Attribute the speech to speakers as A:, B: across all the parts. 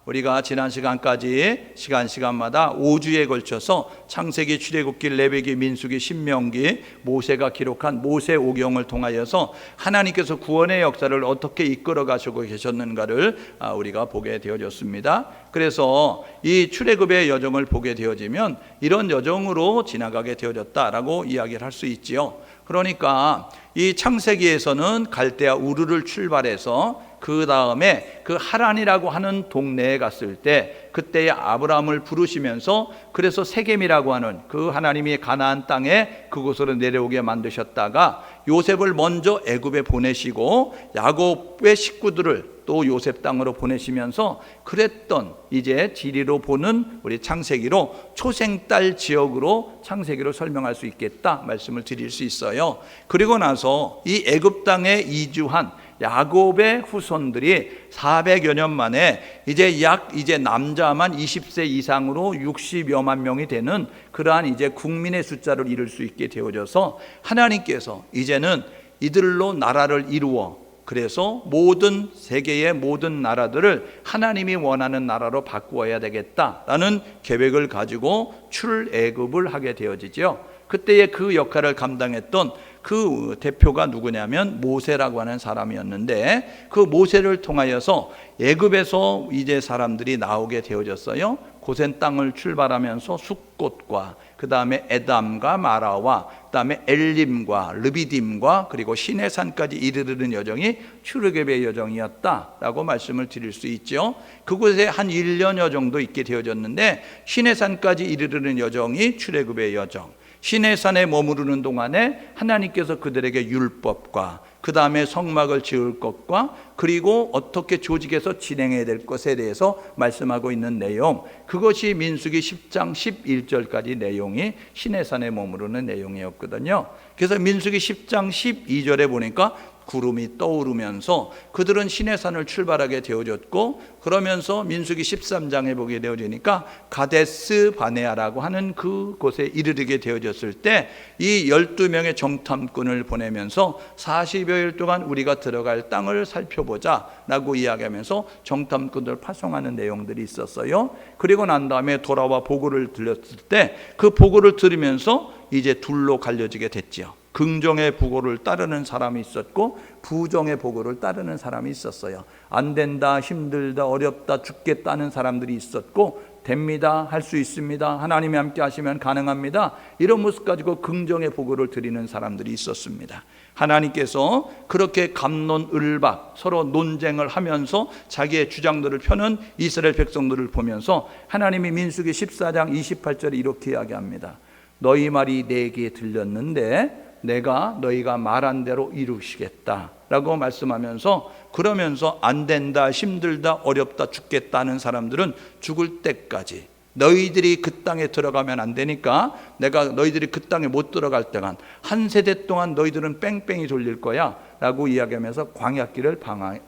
A: 우리가 지난 시간까지 시간마다 5주에 걸쳐서 창세기, 출애굽기, 레위기, 민수기, 신명기, 모세가 기록한 모세오경을 통하여서 하나님께서 구원의 역사를 어떻게 이끌어 가시고 계셨는가를 우리가 보게 되어졌습니다. 그래서 이 출애굽의 여정을 보게 되어지면 이런 여정으로 지나가게 되어졌다라고 이야기를 할 수 있지요. 그러니까 이 창세기에서는 갈대아 우르를 출발해서 그 다음에 그 하란이라고 하는 동네에 갔을 때 그때의 아브라함을 부르시면서 그래서 세겜이라고 하는 그 하나님이 가나안 땅에 그곳으로 내려오게 만드셨다가 요셉을 먼저 애굽에 보내시고 야곱의 식구들을 또 요셉 땅으로 보내시면서 그랬던 이제 지리로 보는 우리 창세기로 초생딸 지역으로 창세기로 설명할 수 있겠다 말씀을 드릴 수 있어요. 그리고 나서 이 애굽 땅에 이주한 야곱의 후손들이 400여 년 만에 이제 남자만 20세 이상으로 60여만 명이 되는 그러한 이제 국민의 숫자를 이룰 수 있게 되어져서 하나님께서 이제는 이들로 나라를 이루어 그래서 모든 세계의 모든 나라들을 하나님이 원하는 나라로 바꾸어야 되겠다라는 계획을 가지고 출애굽을 하게 되어지죠. 그때의 그 역할을 감당했던 그 대표가 누구냐면 모세라고 하는 사람이었는데 그 모세를 통하여서 애굽에서 이제 사람들이 나오게 되어졌어요. 고센 땅을 출발하면서 숫곳과 그 다음에 에담과 마라와 그 다음에 엘림과 르비딤과 그리고 시내산까지 이르르는 여정이 출애굽의 여정이었다라고 말씀을 드릴 수 있죠. 그곳에 한 1년여 정도 있게 되어졌는데 시내산까지 이르르는 여정이 출애굽의 여정. 시내산에 머무르는 동안에 하나님께서 그들에게 율법과 그 다음에 성막을 지을 것과 그리고 어떻게 조직해서 진행해야 될 것에 대해서 말씀하고 있는 내용, 그것이 민수기 10장 11절까지 내용이 시내산에 머무르는 내용이었거든요. 그래서 민수기 10장 12절에 보니까 구름이 떠오르면서 그들은 시내산을 출발하게 되어졌고, 그러면서 민수기 13장에 보게 되어지니까 가데스 바네아라고 하는 그곳에 이르게 되어졌을 때 이 12명의 정탐꾼을 보내면서 40여일 동안 우리가 들어갈 땅을 살펴보자 라고 이야기하면서 정탐꾼을 파송하는 내용들이 있었어요. 그리고 난 다음에 돌아와 보고를 들렸을 때 그 보고를 들으면서 이제 둘로 갈려지게 됐죠. 긍정의 보고를 따르는 사람이 있었고 부정의 보고를 따르는 사람이 있었어요. 안 된다, 힘들다, 어렵다, 죽겠다는 사람들이 있었고, 됩니다, 할 수 있습니다, 하나님이 함께 하시면 가능합니다, 이런 모습 가지고 긍정의 보고를 드리는 사람들이 있었습니다. 하나님께서 그렇게 갑론을박 서로 논쟁을 하면서 자기의 주장들을 펴는 이스라엘 백성들을 보면서 하나님이 민수기 14장 28절에 이렇게 이야기합니다. 너희 말이 내게 들렸는데 내가 너희가 말한 대로 이루시겠다 라고 말씀하면서, 그러면서 안 된다, 힘들다, 어렵다, 죽겠다는 사람들은 죽을 때까지, 너희들이 그 땅에 들어가면 안 되니까 내가 너희들이 그 땅에 못 들어갈 때간 한 세대 동안 너희들은 뺑뺑이 돌릴 거야 라고 이야기하면서 광야길을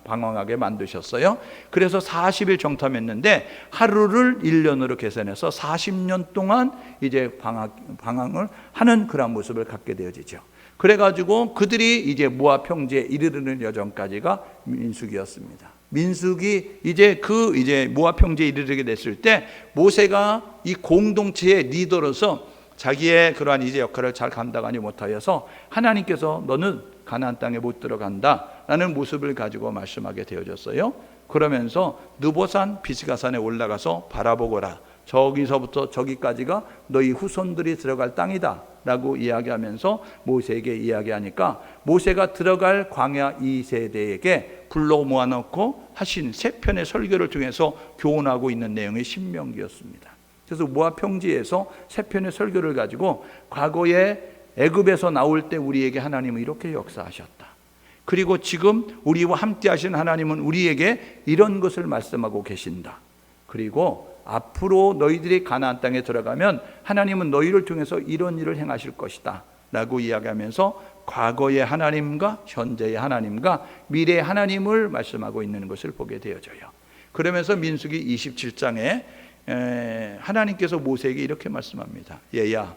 A: 방황하게 만드셨어요. 그래서 40일 정탐했는데 하루를 1년으로 계산해서 40년 동안 이제 방황을 하는 그런 모습을 갖게 되어지죠. 그래가지고 그들이 이제 모압 평지에 이르르는 여정까지가 민수기였습니다. 민수기 이제 모압 평지에 이르게 됐을 때 모세가 이 공동체의 리더로서 자기의 그러한 이제 역할을 잘 감당하지 못하여서 하나님께서 너는 가나안 땅에 못 들어간다라는 모습을 가지고 말씀하게 되어졌어요. 그러면서 느보산 비스가산에 올라가서 바라보거라. 저기서부터 저기까지가 너희 후손들이 들어갈 땅이다 라고 이야기하면서 모세에게 이야기하니까 모세가 들어갈 광야 2세대에게 불러 모아놓고 하신 세 편의 설교를 통해서 교훈하고 있는 내용이 신명기였습니다. 그래서 모압 평지에서 세 편의 설교를 가지고 과거에 애굽에서 나올 때 우리에게 하나님은 이렇게 역사하셨다, 그리고 지금 우리와 함께 하신 하나님은 우리에게 이런 것을 말씀하고 계신다, 그리고 앞으로 너희들이 가나안 땅에 들어가면 하나님은 너희를 통해서 이런 일을 행하실 것이다 라고 이야기하면서 과거의 하나님과 현재의 하나님과 미래의 하나님을 말씀하고 있는 것을 보게 되어져요. 그러면서 민수기 27장에 하나님께서 모세에게 이렇게 말씀합니다. 얘야,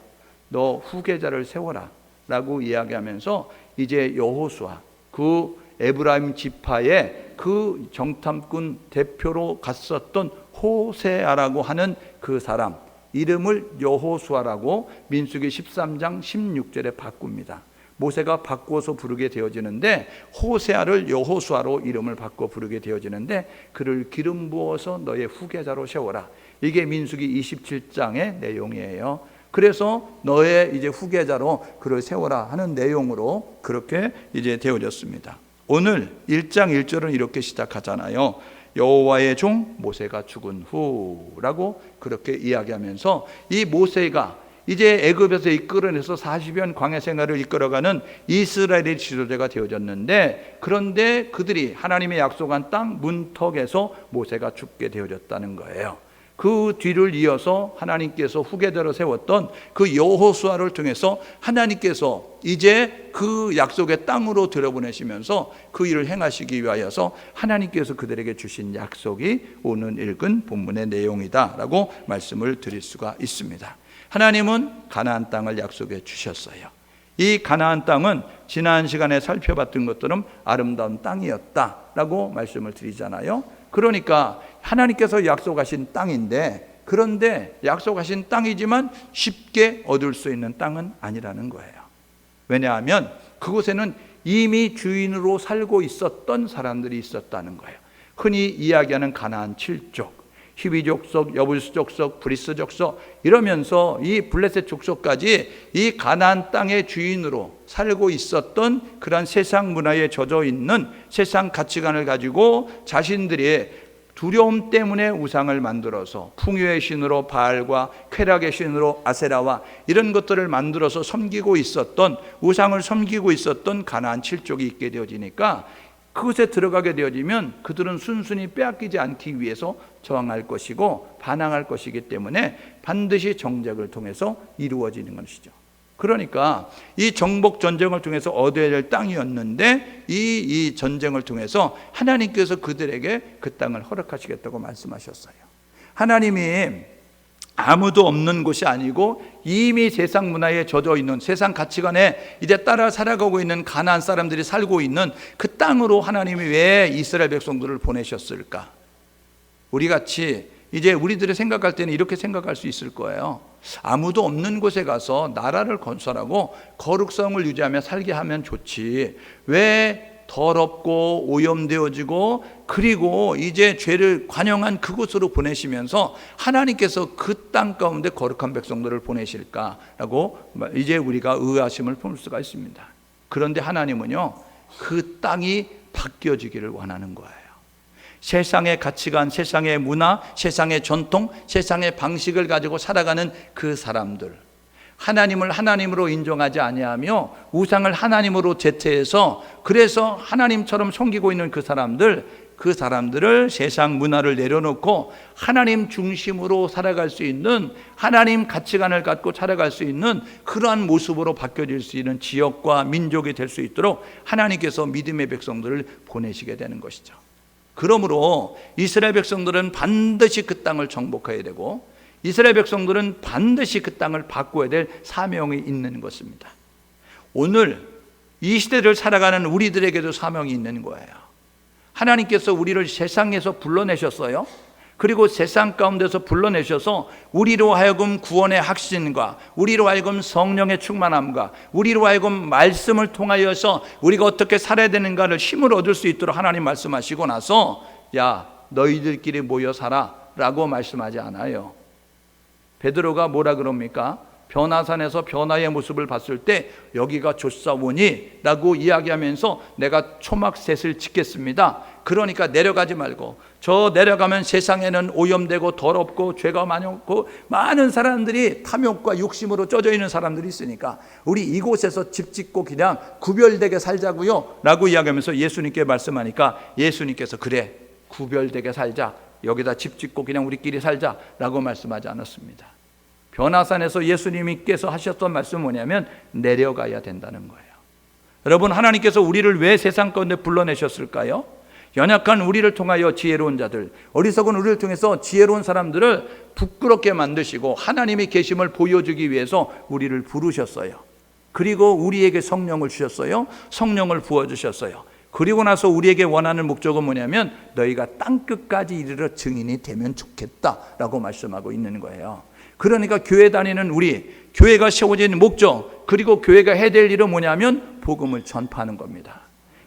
A: 너 후계자를 세워라 라고 이야기하면서 이제 여호수아, 그 에브라임 지파의 그 정탐꾼 대표로 갔었던 호세아라고 하는 그 사람 이름을 여호수아라고 민수기 13장 16절에 바꿉니다. 모세가 바꾸어서 부르게 되어지는데 호세아를 여호수아로 이름을 바꿔 부르게 되어지는데 그를 기름 부어서 너의 후계자로 세워라. 이게 민수기 27장의 내용이에요. 그래서 너의 이제 후계자로 그를 세워라 하는 내용으로 그렇게 이제 되어졌습니다. 오늘 1장 1절은 이렇게 시작하잖아요. 여호와의 종 모세가 죽은 후라고 그렇게 이야기하면서 이 모세가 이제 애굽에서 이끌어내서 40년 광야 생활을 이끌어가는 이스라엘의 지도자가 되어졌는데 그런데 그들이 하나님의 약속한 땅 문턱에서 모세가 죽게 되어졌다는 거예요. 그 뒤를 이어서 하나님께서 후계자로 세웠던 그 여호수아를 통해서 하나님께서 이제 그 약속의 땅으로 들여보내시면서 그 일을 행하시기 위하여서 하나님께서 그들에게 주신 약속이 오늘 읽은 본문의 내용이다라고 말씀을 드릴 수가 있습니다. 하나님은 가나안 땅을 약속해 주셨어요. 이 가나안 땅은 지난 시간에 살펴봤던 것처럼 아름다운 땅이었다라고 말씀을 드리잖아요. 그러니까 하나님께서 약속하신 땅인데 그런데 약속하신 땅이지만 쉽게 얻을 수 있는 땅은 아니라는 거예요. 왜냐하면 그곳에는 이미 주인으로 살고 있었던 사람들이 있었다는 거예요. 흔히 이야기하는 가나안 7족, 히비 족속, 여부스 족속, 브리스 족속 이러면서 이 블레셋 족속까지 이 가나안 땅의 주인으로 살고 있었던 그런 세상 문화에 젖어 있는 세상 가치관을 가지고 자신들이 두려움 때문에 우상을 만들어서 풍요의 신으로 바알과 쾌락의 신으로 아세라와 이런 것들을 만들어서 섬기고 있었던 우상을 섬기고 있었던 가나안 7족이 있게 되어지니까 그곳에 들어가게 되어지면 그들은 순순히 빼앗기지 않기 위해서 저항할 것이고 반항할 것이기 때문에 반드시 정적을 통해서 이루어지는 것이죠. 그러니까 이 정복 전쟁을 통해서 얻어야 될 땅이었는데 이 전쟁을 통해서 하나님께서 그들에게 그 땅을 허락하시겠다고 말씀하셨어요. 하나님이 아무도 없는 곳이 아니고 이미 세상 문화에 젖어 있는 세상 가치관에 이제 따라 살아가고 있는 가나안 사람들이 살고 있는 그 땅으로 하나님이 왜 이스라엘 백성들을 보내셨을까? 우리 같이 이제 우리들이 생각할 때는 이렇게 생각할 수 있을 거예요. 아무도 없는 곳에 가서 나라를 건설하고 거룩성을 유지하며 살게 하면 좋지. 왜 더럽고 오염되어지고 그리고 이제 죄를 관영한 그곳으로 보내시면서 하나님께서 그 땅 가운데 거룩한 백성들을 보내실까라고 이제 우리가 의아심을 품을 수가 있습니다. 그런데 하나님은요 그 땅이 바뀌어지기를 원하는 거예요. 세상의 가치관, 세상의 문화, 세상의 전통, 세상의 방식을 가지고 살아가는 그 사람들, 하나님을 하나님으로 인정하지 아니하며 우상을 하나님으로 제태해서 그래서 하나님처럼 섬기고 있는 그 사람들을 세상 문화를 내려놓고 하나님 중심으로 살아갈 수 있는 하나님 가치관을 갖고 살아갈 수 있는 그러한 모습으로 바뀌어질 수 있는 지역과 민족이 될 수 있도록 하나님께서 믿음의 백성들을 보내시게 되는 것이죠. 그러므로 이스라엘 백성들은 반드시 그 땅을 정복해야 되고 이스라엘 백성들은 반드시 그 땅을 바꿔야 될 사명이 있는 것입니다. 오늘 이 시대를 살아가는 우리들에게도 사명이 있는 거예요. 하나님께서 우리를 세상에서 불러내셨어요. 그리고 세상 가운데서 불러내셔서 우리로 하여금 구원의 확신과 우리로 하여금 성령의 충만함과 우리로 하여금 말씀을 통하여서 우리가 어떻게 살아야 되는가를 힘을 얻을 수 있도록 하나님 말씀하시고 나서 야 너희들끼리 모여 살아 라고 말씀하지 않아요. 베드로가 뭐라 그럽니까? 변화산에서 변화의 모습을 봤을 때 여기가 좋사오니 라고 이야기하면서 내가 초막셋을 짓겠습니다. 그러니까 내려가지 말고 저 내려가면 세상에는 오염되고 더럽고 죄가 많고 많은 사람들이 탐욕과 욕심으로 쪄져 있는 사람들이 있으니까 우리 이곳에서 집 짓고 그냥 구별되게 살자고요 라고 이야기하면서 예수님께 말씀하니까 예수님께서 그래 구별되게 살자, 여기다 집 짓고 그냥 우리끼리 살자 라고 말씀하지 않았습니다. 변화산에서 예수님께서 하셨던 말씀은 뭐냐면 내려가야 된다는 거예요. 여러분, 하나님께서 우리를 왜 세상 가운데 불러내셨을까요? 연약한 우리를 통하여 지혜로운 자들, 어리석은 우리를 통해서 지혜로운 사람들을 부끄럽게 만드시고 하나님의 계심을 보여주기 위해서 우리를 부르셨어요. 그리고 우리에게 성령을 주셨어요. 성령을 부어주셨어요. 그리고 나서 우리에게 원하는 목적은 뭐냐면 너희가 땅끝까지 이르러 증인이 되면 좋겠다라고 말씀하고 있는 거예요. 그러니까 교회 다니는 우리, 교회가 세워진 목적, 그리고 교회가 해야 될 일은 뭐냐면 복음을 전파하는 겁니다.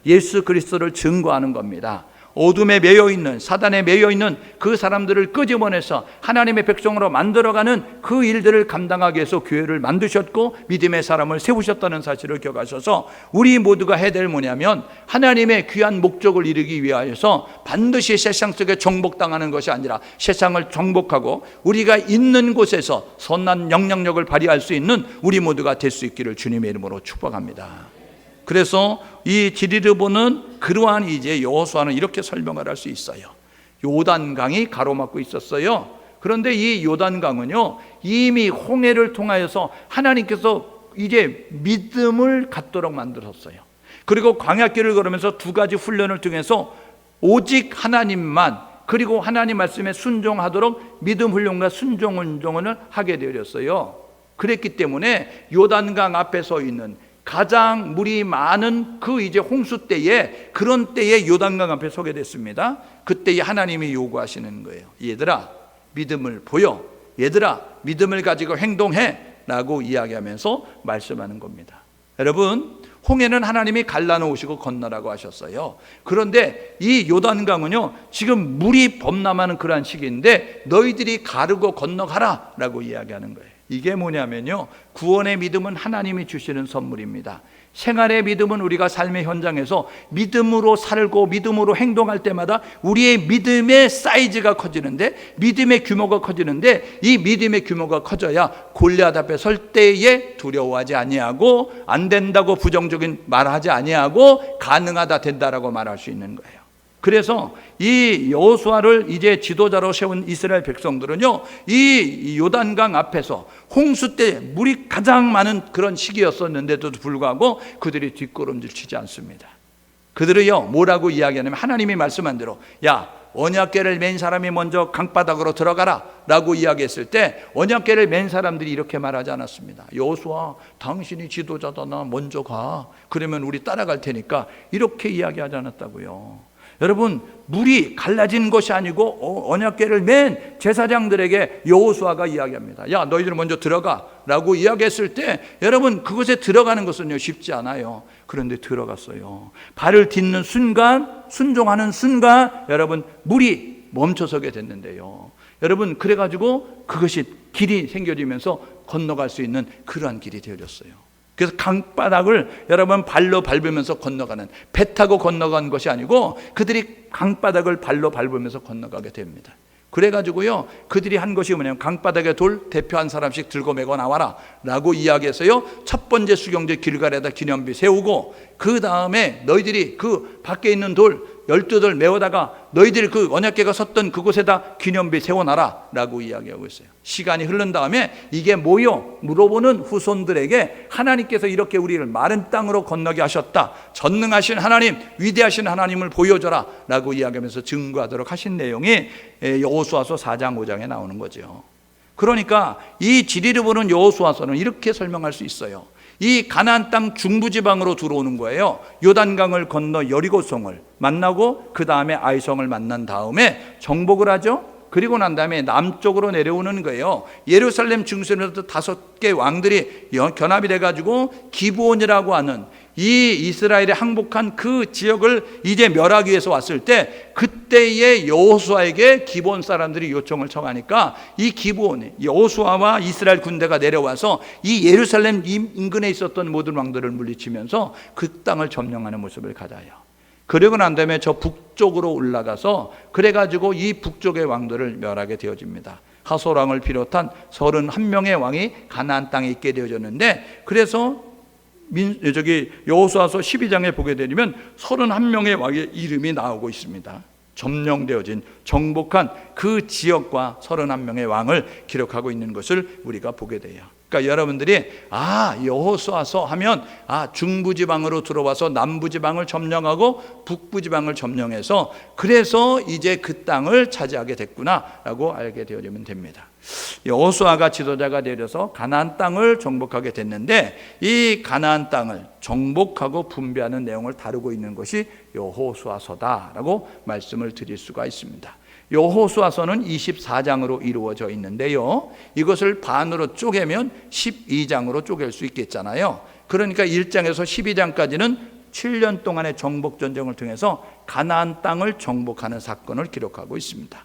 A: 예수 그리스도를 증거하는 겁니다. 어둠에 매여있는, 사단에 매여있는 그 사람들을 끄집어내서 하나님의 백성으로 만들어가는 그 일들을 감당하기 위해서 교회를 만드셨고 믿음의 사람을 세우셨다는 사실을 기억하셔서 우리 모두가 해야 될 뭐냐면 하나님의 귀한 목적을 이루기 위하여서 반드시 세상 속에 정복당하는 것이 아니라 세상을 정복하고 우리가 있는 곳에서 선한 영향력을 발휘할 수 있는 우리 모두가 될 수 있기를 주님의 이름으로 축복합니다. 그래서 이 지리르보는 그러한 이제 여호수아는 이렇게 설명을 할 수 있어요. 요단강이 가로막고 있었어요. 그런데 이 요단강은요 이미 홍해를 통하여서 하나님께서 이제 믿음을 갖도록 만들었어요. 그리고 광야길을 걸으면서 두 가지 훈련을 통해서 오직 하나님만, 그리고 하나님 말씀에 순종하도록 믿음 훈련과 순종 훈련을 하게 되었어요. 그랬기 때문에 요단강 앞에 서 있는 가장 물이 많은 그 이제 홍수 때에, 그런 때에 요단강 앞에 서게 됐습니다. 그때에 하나님이 요구하시는 거예요. 얘들아 믿음을 보여, 얘들아 믿음을 가지고 행동해 라고 이야기하면서 말씀하는 겁니다. 여러분, 홍해는 하나님이 갈라놓으시고 건너라고 하셨어요. 그런데 이 요단강은요 지금 물이 범람하는 그러한 시기인데 너희들이 가르고 건너가라 라고 이야기하는 거예요. 이게 뭐냐면요, 구원의 믿음은 하나님이 주시는 선물입니다. 생활의 믿음은 우리가 삶의 현장에서 믿음으로 살고 믿음으로 행동할 때마다 우리의 믿음의 사이즈가 커지는데, 믿음의 규모가 커지는데, 이 믿음의 규모가 커져야 골리앗 앞에 설 때에 두려워하지 아니하고, 안 된다고 부정적인 말하지 아니하고 가능하다, 된다라고 말할 수 있는 거예요. 그래서 이 여호수아를 이제 지도자로 세운 이스라엘 백성들은요 이 요단강 앞에서 홍수 때 물이 가장 많은 그런 시기였었는데도 불구하고 그들이 뒷걸음질 치지 않습니다. 그들은요 뭐라고 이야기하냐면, 하나님이 말씀한 대로 야 언약궤를 맨 사람이 먼저 강바닥으로 들어가라 라고 이야기했을 때 언약궤를 맨 사람들이 이렇게 말하지 않았습니다. 여호수아 당신이 지도자다, 나 먼저 가, 그러면 우리 따라갈 테니까, 이렇게 이야기하지 않았다고요. 여러분, 물이 갈라진 것이 아니고 언약궤를 맨 제사장들에게 여호수아가 이야기합니다. 야 너희들 먼저 들어가 라고 이야기했을 때, 여러분 그곳에 들어가는 것은요 쉽지 않아요. 그런데 들어갔어요. 발을 딛는 순간, 순종하는 순간 여러분 물이 멈춰서게 됐는데요. 여러분 그래가지고 그것이 길이 생겨지면서 건너갈 수 있는 그러한 길이 되어졌어요. 그래서 강바닥을 여러분 발로 밟으면서 건너가는, 배 타고 건너간 것이 아니고 그들이 강바닥을 발로 밟으면서 건너가게 됩니다. 그래가지고요 그들이 한 것이 뭐냐면, 강바닥에 돌 대표 한 사람씩 들고 메고 나와라 라고 이야기해서요 첫 번째 수경제 길갈에다 기념비 세우고, 그 다음에 너희들이 그 밖에 있는 돌 12돌 메워다가 너희들이 그 언약궤가 섰던 그곳에다 기념비 세워놔라 라고 이야기하고 있어요. 시간이 흐른 다음에 이게 뭐요? 물어보는 후손들에게 하나님께서 이렇게 우리를 마른 땅으로 건너게 하셨다, 전능하신 하나님, 위대하신 하나님을 보여줘라 라고 이야기하면서 증거하도록 하신 내용이 여호수아서 4장 5장에 나오는 거죠. 그러니까 이 지리를 보는 여호수아서는 이렇게 설명할 수 있어요. 이 가나안 땅 중부지방으로 들어오는 거예요. 요단강을 건너 여리고성을 만나고 그 다음에 아이성을 만난 다음에 정복을 하죠. 그리고 난 다음에 남쪽으로 내려오는 거예요. 예루살렘 중심에서 5개 왕들이 견합이 돼가지고 기브온이라고 하는 이 이스라엘에 항복한 그 지역을 이제 멸하기 위해서 왔을 때, 그때의 여호수아에게 기브온 사람들이 요청을 청하니까 이 기브온이 여호수아와 이스라엘 군대가 내려와서 이 예루살렘 인근에 있었던 모든 왕들을 물리치면서 그 땅을 점령하는 모습을 가져요. 그리고 난 다음에 저 북쪽으로 올라가서 그래가지고 이 북쪽의 왕들을 멸하게 되어집니다. 하솔 왕을 비롯한 31명의 왕이 가나안 땅에 있게 되어졌는데, 그래서 여호수아서 12장에 보게 되면 31명의 왕의 이름이 나오고 있습니다. 점령되어진, 정복한 그 지역과 31명의 왕을 기록하고 있는 것을 우리가 보게 돼요. 그러니까 여러분들이 여호수아서 하면 중부지방으로 들어와서 남부지방을 점령하고 북부지방을 점령해서 그래서 이제 그 땅을 차지하게 됐구나 라고 알게 되어지면 됩니다. 여호수아가 지도자가 되어서 가나안 땅을 정복하게 됐는데, 이 가나안 땅을 정복하고 분배하는 내용을 다루고 있는 것이 여호수아서다라고 말씀을 드릴 수가 있습니다. 여호수아서는 24장으로 이루어져 있는데요, 이것을 반으로 쪼개면 12장으로 쪼갤 수 있겠잖아요. 그러니까 1장에서 12장까지는 7년 동안의 정복 전쟁을 통해서 가나안 땅을 정복하는 사건을 기록하고 있습니다.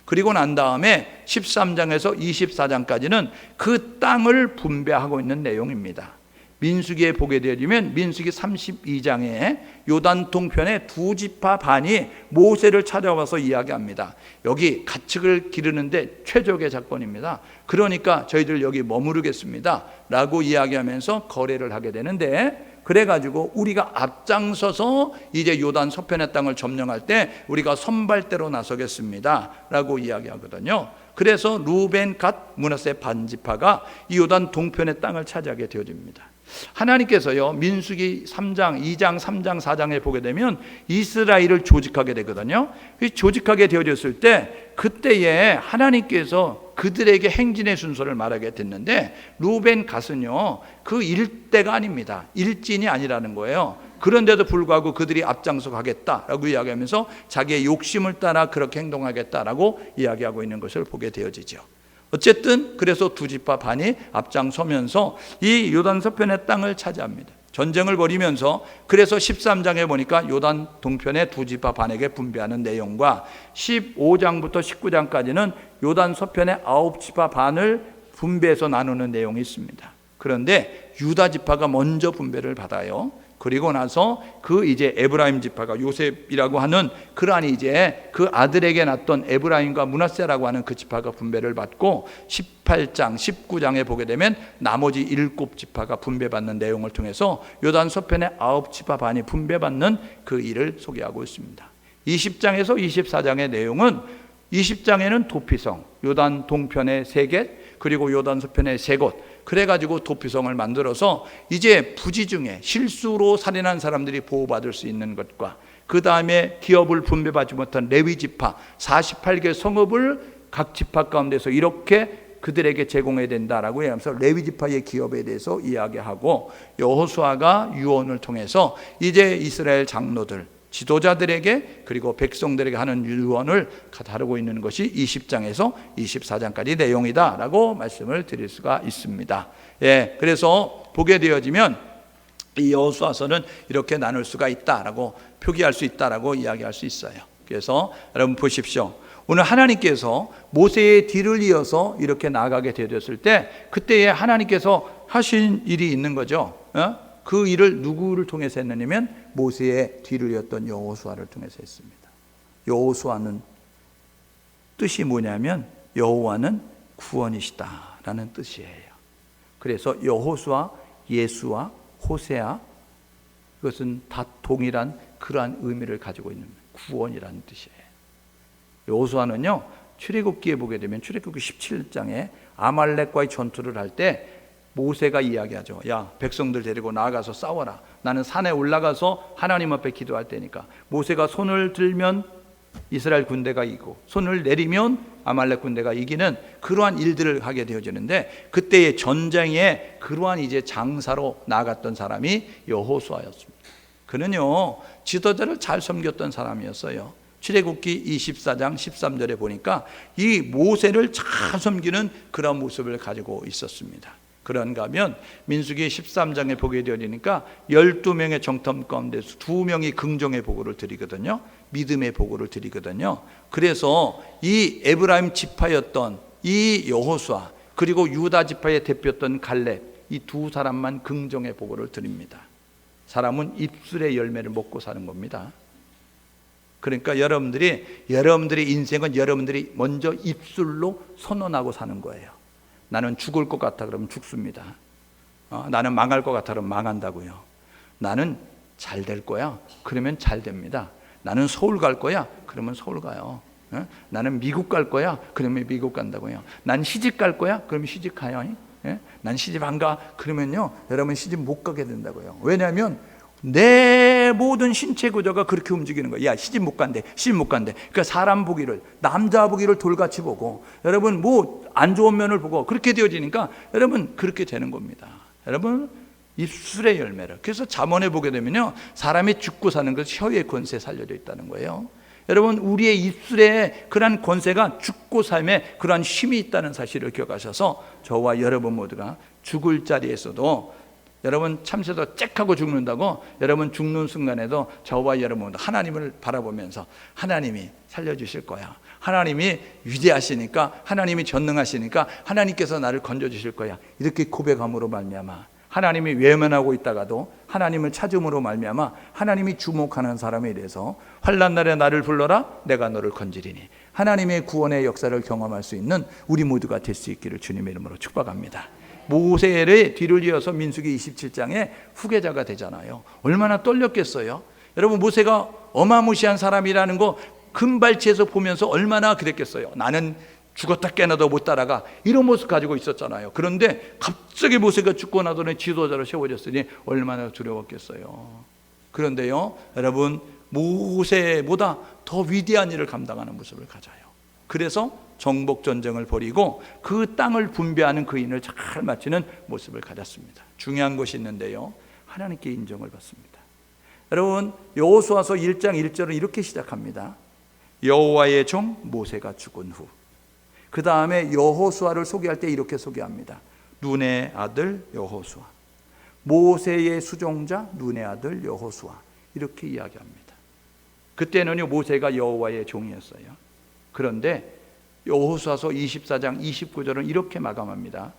A: 그리고 난 다음에 13장에서 24장까지는 그 땅을 분배하고 있는 내용입니다. 민수기에 보게 되면 민수기 32장에 요단 동편의 두 지파 반이 모세를 찾아와서 이야기합니다. 여기 가축을 기르는데 최적의 작권입니다. 그러니까 저희들 여기 머무르겠습니다 라고 이야기하면서 거래를 하게 되는데, 그래가지고 우리가 앞장서서 이제 요단 서편의 땅을 점령할 때 우리가 선발대로 나서겠습니다 라고 이야기하거든요. 그래서 루벤, 갓, 므낫세 반지파가 이 요단 동편의 땅을 차지하게 되어집니다. 하나님께서요, 민수기 3장, 2장, 3장, 4장에 보게 되면 이스라엘을 조직하게 되거든요. 조직하게 되어졌을 때 그때에 하나님께서 그들에게 행진의 순서를 말하게 됐는데, 루벤 갓은요 그 일대가 아닙니다. 일진이 아니라는 거예요. 그런데도 불구하고 그들이 앞장서 가겠다라고 이야기하면서 자기의 욕심을 따라 그렇게 행동하겠다라고 이야기하고 있는 것을 보게 되어지죠. 어쨌든 그래서 두 지파 반이 앞장서면서 이 요단 서편의 땅을 차지합니다. 전쟁을 벌이면서, 그래서 13장에 보니까 요단 동편의 두 지파 반에게 분배하는 내용과 15장부터 19장까지는 요단 서편의 9지파 반을 분배해서 나누는 내용이 있습니다. 그런데 유다 지파가 먼저 분배를 받아요. 그리고 나서 그 이제 에브라임 지파가 요셉이라고 하는 그러한 이제 그 아들에게 낳던 에브라임과 므낫세라고 하는 그 지파가 분배를 받고, 18장, 19장에 보게 되면 나머지 7지파가 분배받는 내용을 통해서 요단 서편의 9지파 반이 분배받는 그 일을 소개하고 있습니다. 20장에서 24장의 내용은, 20장에는 도피성, 요단 동편의 3개, 그리고 요단 서편의 3곳, 그래가지고 도피성을 만들어서 이제 부지 중에 실수로 살인한 사람들이 보호받을 수 있는 것과, 그 다음에 기업을 분배받지 못한 레위 지파 48개 성읍을 각 지파 가운데서 이렇게 그들에게 제공해야 된다라고 하면서 레위 지파의 기업에 대해서 이야기하고, 여호수아가 유언을 통해서 이제 이스라엘 장로들, 지도자들에게 그리고 백성들에게 하는 유언을 다루고 있는 것이 20장에서 24장까지 내용이다라고 말씀을 드릴 수가 있습니다. 예, 그래서 보게 되어지면 이 여호수아서는 이렇게 나눌 수가 있다라고 표기할 수 있다라고 이야기할 수 있어요. 그래서 여러분 보십시오. 오늘 하나님께서 모세의 뒤를 이어서 이렇게 나아가게 되었을 때 그때에 하나님께서 하신 일이 있는 거죠. 그 일을 누구를 통해서 했느냐면 모세의 뒤를 이었던 여호수아를 통해서 했습니다. 여호수아는 뜻이 뭐냐면 여호와는 구원이시다라는 뜻이에요. 그래서 여호수아, 예수와 호세아, 이것은 다 동일한 그러한 의미를 가지고 있는 구원이라는 뜻이에요. 여호수아는요, 출애굽기에 보게 되면 출애굽기 17장에 아말렉과의 전투를 할 때 모세가 이야기하죠. 야, 백성들 데리고 나가서 싸워라. 나는 산에 올라가서 하나님 앞에 기도할 테니까. 모세가 손을 들면 이스라엘 군대가 이기고 손을 내리면 아말렉 군대가 이기는 그러한 일들을 하게 되어지는데, 그때의 전쟁에 그러한 이제 장사로 나갔던 사람이 여호수아였습니다. 그는요, 지도자를 잘 섬겼던 사람이었어요. 출애굽기 24장 13절에 보니까 이 모세를 잘 섬기는 그런 모습을 가지고 있었습니다. 그런가 하면 민수기 13장에 보게 되니까 12명의 정탐 가운데서 2명이 긍정의 보고를 드리거든요. 믿음의 보고를 드리거든요. 그래서 이 에브라임 지파였던 이 여호수아, 그리고 유다 지파의 대표였던 갈렙, 이 두 사람만 긍정의 보고를 드립니다. 사람은 입술의 열매를 먹고 사는 겁니다. 그러니까 여러분들의 인생은 여러분들이 먼저 입술로 선언하고 사는 거예요. 나는 죽을 것 같아 그러면 죽습니다. 나는 망할 것 같아 그러면 망한다고요. 나는 잘 될 거야 그러면 잘 됩니다. 나는 서울 갈 거야 그러면 서울 가요. 나는 미국 갈 거야 그러면 미국 간다고요. 난 시집 갈 거야 그러면 시집 가요. 난 시집 안 가 그러면요, 여러분 시집 못 가게 된다고요. 왜냐하면 내 우리의 모든 신체 구조가 그렇게 움직이는 거예요. 야, 시집 못 간대, 시집 못 간대. 그러니까 사람 보기를, 남자 보기를 돌같이 보고, 여러분 뭐 안 좋은 면을 보고 그렇게 되어지니까 여러분 그렇게 되는 겁니다. 여러분 입술의 열매를. 그래서 잠언에 보게 되면요, 사람이 죽고 사는 것은 혀의 권세에 살려져 있다는 거예요. 여러분 우리의 입술에 그러한 권세가 죽고 삶에 그러한 힘이 있다는 사실을 기억하셔서 저와 여러분 모두가 죽을 자리에서도, 여러분 참새도 짹하고 죽는다고, 여러분 죽는 순간에도 저와 여러분 모두 하나님을 바라보면서 하나님이 살려주실 거야, 하나님이 위대하시니까, 하나님이 전능하시니까 하나님께서 나를 건져주실 거야, 이렇게 고백함으로 말미암아 하나님이 외면하고 있다가도 하나님을 찾음으로 말미암아 하나님이 주목하는 사람에 대해서 환난 날에 나를 불러라 내가 너를 건지리니, 하나님의 구원의 역사를 경험할 수 있는 우리 모두가 될 수 있기를 주님의 이름으로 축복합니다. 모세의 뒤를 이어서 민수기 27장의 후계자가 되잖아요. 얼마나 떨렸겠어요. 여러분 모세가 어마무시한 사람이라는 거 금발치에서 보면서 얼마나 그랬겠어요. 나는 죽었다 깨어나도 못 따라가, 이런 모습 가지고 있었잖아요. 그런데 갑자기 모세가 죽고 나더니 지도자로 세워졌으니 얼마나 두려웠겠어요. 그런데요 여러분, 모세보다 더 위대한 일을 감당하는 모습을 가져요. 그래서 정복전쟁을 벌이고 그 땅을 분배하는 그 인을 잘 마치는 모습을 가졌습니다. 중요한 것이 있는데요, 하나님께 인정을 받습니다. 여러분 여호수아서 1장 1절은 이렇게 시작합니다. 여호와의 종 모세가 죽은 후, 그 다음에 여호수아를 소개할 때 이렇게 소개합니다. 눈의 아들 여호수아, 모세의 수종자 눈의 아들 여호수아, 이렇게 이야기합니다. 그때는요 모세가 여호와의 종이었어요. 그런데 여호수아서 24장 29절은 이렇게 마감합니다.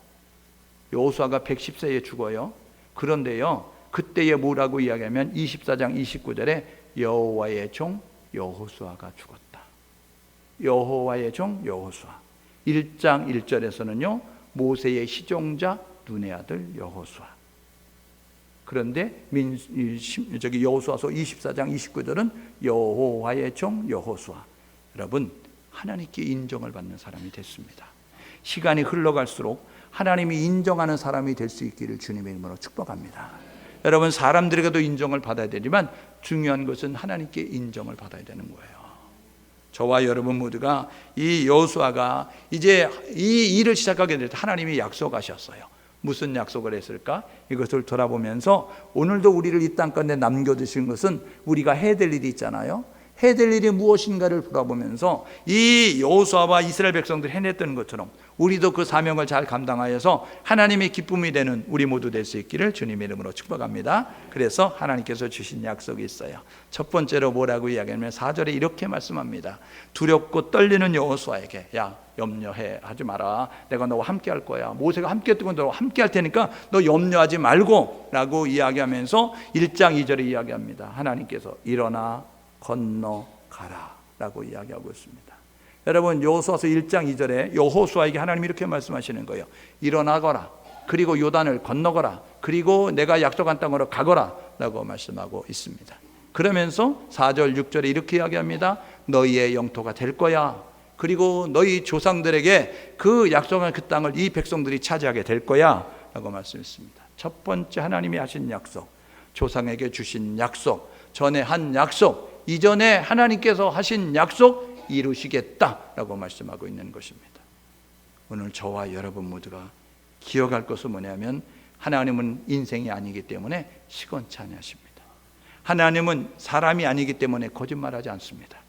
A: 여호수아가 110세에 죽어요. 그런데요 그때에 뭐라고 이야기하면 24장 29절에 여호와의 종 여호수아가 죽었다. 여호와의 종 여호수아. 1장 1절에서는요 모세의 시종자 눈의 아들 여호수아. 그런데 여호수아서 24장 29절은 여호와의 종 여호수아. 여러분 하나님께 인정을 받는 사람이 됐습니다. 시간이 흘러갈수록 하나님이 인정하는 사람이 될 수 있기를 주님의 이름으로 축복합니다. 여러분 사람들에게도 인정을 받아야 되지만 중요한 것은 하나님께 인정을 받아야 되는 거예요. 저와 여러분 모두가 이 여호수아가 이제 이 일을 시작하게 될 때 하나님이 약속하셨어요. 무슨 약속을 했을까? 이것을 돌아보면서 오늘도 우리를 이 땅가운데 남겨두신 것은 우리가 해야 될 일이 있잖아요. 해야 될 일이 무엇인가를 돌아보면서 이 여호수아와 이스라엘 백성들이 해냈던 것처럼 우리도 그 사명을 잘 감당하여서 하나님의 기쁨이 되는 우리 모두 될 수 있기를 주님의 이름으로 축복합니다. 그래서 하나님께서 주신 약속이 있어요. 첫 번째로 뭐라고 이야기하면 4절에 이렇게 말씀합니다. 두렵고 떨리는 여호수아에게, 야 염려하지 마라, 내가 너와 함께 할 거야. 모세가 함께 했던 건 너와 함께 할 테니까 너 염려하지 말고 라고 이야기하면서 1장 2절에 이야기합니다. 하나님께서 일어나 건너가라 라고 이야기하고 있습니다. 여러분 여호수아서 1장 2절에 여호수아에게 하나님이 이렇게 말씀하시는 거예요. 일어나거라, 그리고 요단을 건너거라, 그리고 내가 약속한 땅으로 가거라 라고 말씀하고 있습니다. 그러면서 4절 6절에 이렇게 이야기합니다. 너희의 영토가 될 거야, 그리고 너희 조상들에게 그 약속한 그 땅을 이 백성들이 차지하게 될 거야 라고 말씀했습니다. 첫 번째 하나님이 하신 약속, 조상에게 주신 약속, 전에 한 약속, 이전에 하나님께서 하신 약속 이루시겠다라고 말씀하고 있는 것입니다. 오늘 저와 여러분 모두가 기억할 것은 뭐냐면 하나님은 인생이 아니기 때문에 시건치 아니하십니다. 하나님은 사람이 아니기 때문에 거짓말하지 않습니다.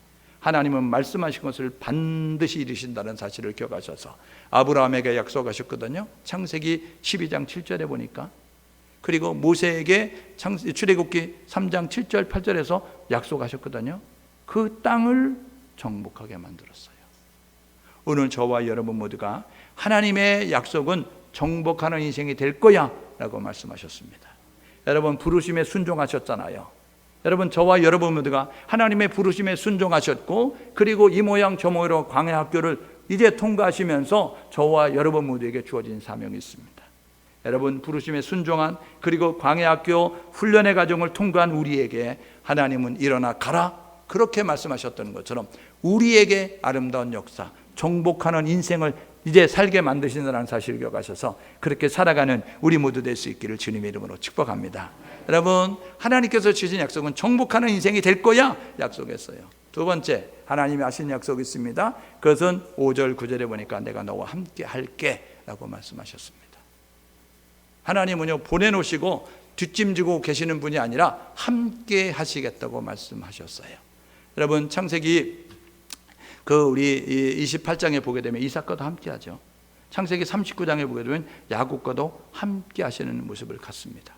A: 하나님은 말씀하신 것을 반드시 이루신다는 사실을 기억하셔서 아브라함에게 약속하셨거든요. 창세기 12장 7절에 보니까, 그리고 모세에게 출애굽기 3장 7절 8절에서 약속하셨거든요. 그 땅을 정복하게 만들었어요. 오늘 저와 여러분 모두가 하나님의 약속은 정복하는 인생이 될 거야 라고 말씀하셨습니다. 여러분 부르심에 순종하셨잖아요. 여러분 저와 여러분 모두가 하나님의 부르심에 순종하셨고, 그리고 이 모양 저 모양으로 광야 학교를 이제 통과하시면서 저와 여러분 모두에게 주어진 사명이 있습니다. 여러분 부르심에 순종한, 그리고 광야학교 훈련의 과정을 통과한 우리에게 하나님은 일어나 가라 그렇게 말씀하셨던 것처럼 우리에게 아름다운 역사, 정복하는 인생을 이제 살게 만드신다는 사실을 기억하셔서 그렇게 살아가는 우리 모두 될 수 있기를 주님의 이름으로 축복합니다. 여러분, 하나님께서 주신 약속은 정복하는 인생이 될 거야 약속했어요. 두 번째, 하나님이 하신 약속이 있습니다. 그것은 5절 9절에 보니까 내가 너와 함께 할게 라고 말씀하셨습니다. 하나님은요, 보내놓으시고 뒷짐지고 계시는 분이 아니라 함께 하시겠다고 말씀하셨어요. 여러분, 창세기 우리 28장에 보게 되면 이삭과도 함께 하죠. 창세기 39장에 보게 되면 야곱과도 함께 하시는 모습을 갖습니다.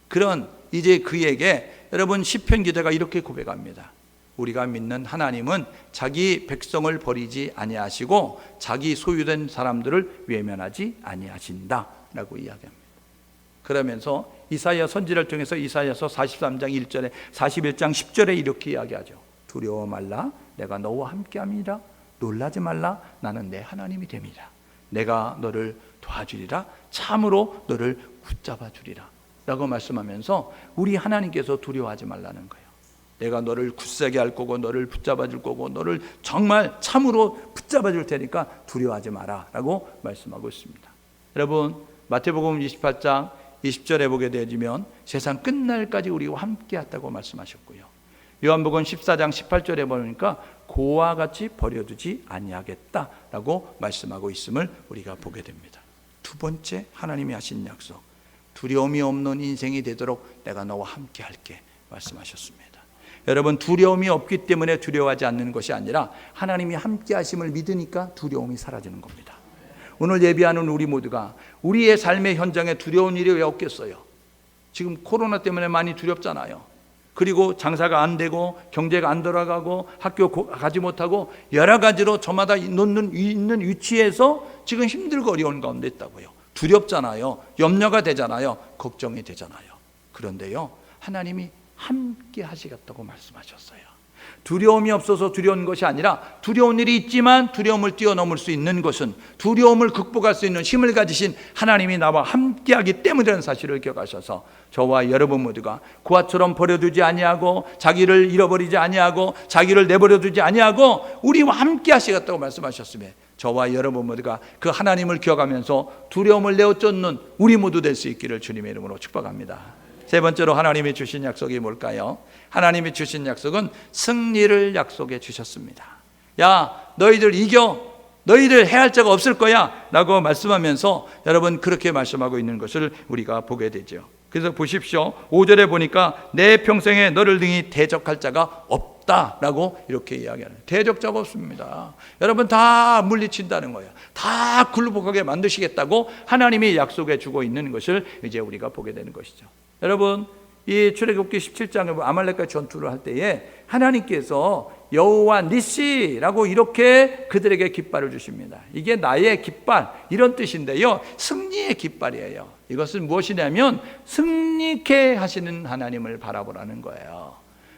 A: 그런 이제 그에게 여러분 시편 기자가 이렇게 고백합니다. 우리가 믿는 하나님은 자기 백성을 버리지 아니하시고 자기 소유된 사람들을 외면하지 아니하신다 라고 이야기합니다. 그러면서 이사야 선지를 통해서 이사야서 43장 1절에 41장 10절에 이렇게 이야기하죠. 두려워 말라, 내가 너와 함께함이라. 놀라지 말라, 나는 내 하나님이 됨이라. 내가 너를 도와주리라, 참으로 너를 붙잡아 주리라 라고 말씀하면서 우리 하나님께서 두려워하지 말라는 거예요. 내가 너를 굳세게 할 거고 너를 붙잡아 줄 거고 너를 정말 참으로 붙잡아 줄 테니까 두려워하지 마라 라고 말씀하고 있습니다. 여러분, 마태복음 28장 20절에 보게 되면 세상 끝날까지 우리와 함께 했다고 말씀하셨고요. 요한복음 14장 18절에 보니까 고와 같이 버려두지 아니하겠다라고 말씀하고 있음을 우리가 보게 됩니다. 두 번째, 하나님이 하신 약속, 두려움이 없는 인생이 되도록 내가 너와 함께 할게 말씀하셨습니다. 여러분, 두려움이 없기 때문에 두려워하지 않는 것이 아니라 하나님이 함께 하심을 믿으니까 두려움이 사라지는 겁니다. 오늘 예배하는 우리 모두가 우리의 삶의 현장에 두려운 일이 왜 없겠어요? 지금 코로나 때문에 많이 두렵잖아요. 그리고 장사가 안 되고 경제가 안 돌아가고 학교 가지 못하고 여러 가지로 저마다 있는 위치에서 지금 힘들고 어려운 가운데 있다고요. 두렵잖아요. 염려가 되잖아요. 걱정이 되잖아요. 그런데요, 하나님이 함께 하시겠다고 말씀하셨어요. 두려움이 없어서 두려운 것이 아니라 두려운 일이 있지만 두려움을 뛰어넘을 수 있는 것은 두려움을 극복할 수 있는 힘을 가지신 하나님이 나와 함께하기 때문이라는 사실을 기억하셔서 저와 여러분 모두가 고아처럼 버려두지 아니하고 자기를 잃어버리지 아니하고 자기를 내버려두지 아니하고 우리와 함께 하시겠다고 말씀하셨으며 저와 여러분 모두가 그 하나님을 기억하면서 두려움을 내어쫓는 우리 모두 될 수 있기를 주님의 이름으로 축복합니다. 세 번째로 하나님이 주신 약속이 뭘까요? 하나님이 주신 약속은 승리를 약속해 주셨습니다. 야, 너희들 이겨, 너희들 해할 자가 없을 거야 라고 말씀하면서 여러분 그렇게 말씀하고 있는 것을 우리가 보게 되죠. 그래서 보십시오. 5절에 보니까 내 평생에 너를 등이 대적할 자가 없다라고 이렇게 이야기하는, 대적자가 없습니다. 여러분 다 물리친다는 거예요. 다 굴복하게 만드시겠다고 하나님이 약속해 주고 있는 것을 이제 우리가 보게 되는 것이죠. 여러분, 이 출애굽기 17장에 아말렉과 전투를 할 때에 하나님께서 여호와 니시라고 이렇게 그들에게 깃발을 주십니다. 이게 나의 깃발, 이런 뜻인데요, 승리의 깃발이에요. 이것은 무엇이냐면 승리케 하시는 하나님을 바라보라는 거예요.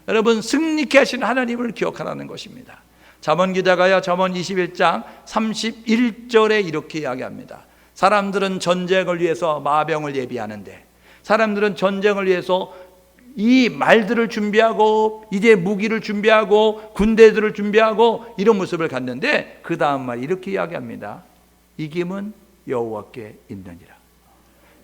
A: 여러분, 승리케 하시는 하나님을 기억하라는 것입니다. 잠언 기자가요, 잠언 21장 31절에 이렇게 이야기합니다. 사람들은 전쟁을 위해서 마병을 예비하는데, 사람들은 전쟁을 위해서 이 말들을 준비하고 이제 무기를 준비하고 군대들을 준비하고 이런 모습을 갖는데 그 다음 말 이렇게 이야기합니다. 이김은 여호와께 있느니라.